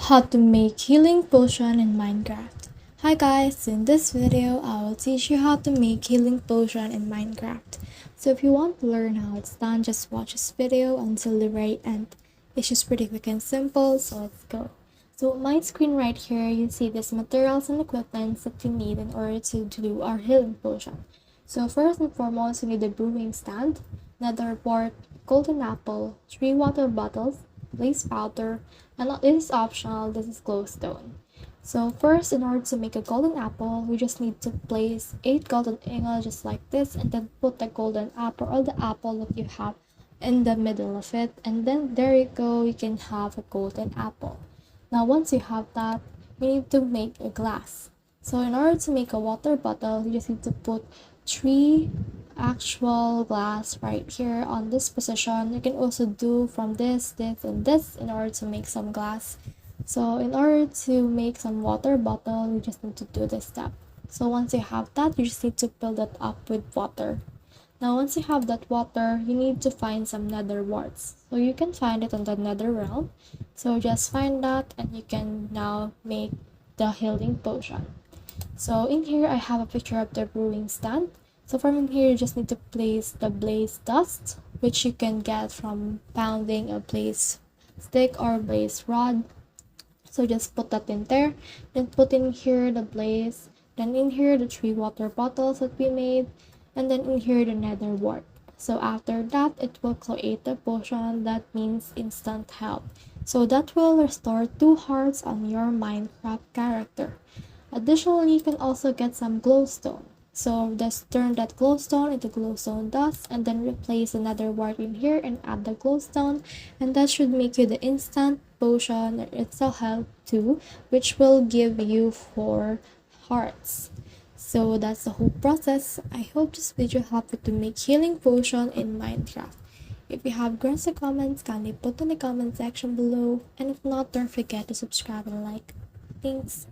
How to make healing potion in Minecraft. Hi guys, in this video I will teach you how to make healing potion in Minecraft. So if you want to learn how it's done, just watch this video until the very end. It's just pretty quick and simple, so let's go. So on my screen right here, you see these materials and equipment that we need in order to do our healing potion. So first and foremost, you need a brewing stand, nether wart, golden apple, 3 water bottles, blaze powder, and this is optional, this is glowstone. So first, in order to make a golden apple, we just need to place 8 golden ingots just like this, and then put the golden apple or the apple that you have in the middle of it, and then there you go, you can have a golden apple. Now once you have that, you need to make a glass. So in order to make a water bottle, you just need to put 3 actual glass right here on this position. You can also do from this, and this in order to make some glass. So in order to make some water bottle, you just need to do this step. So once you have that, you just need to fill that up with water. Now once you have that water, you need to find some nether warts. So you can find it on the nether realm. So just find that and you can now make the healing potion. So in here I have a picture of the brewing stand. So from in here you just need to place the blaze dust, which you can get from pounding a blaze stick or blaze rod. So just put that in there, then put in here the blaze, then in here the 3 water bottles that we made, and then in here the nether wart. So after that, it will create a potion that means instant health. So that will restore 2 hearts on your Minecraft character. Additionally, you can also get some glowstone. So just turn that glowstone into glowstone dust and then replace another wart in here and add the glowstone, and that should make you the instant potion or itself health 2, which will give you 4 hearts. So that's the whole process. I hope this video helped you to make healing potion in Minecraft. If you have questions or comments, kindly put in the comment section below, and if not, don't forget to subscribe and like. Thanks.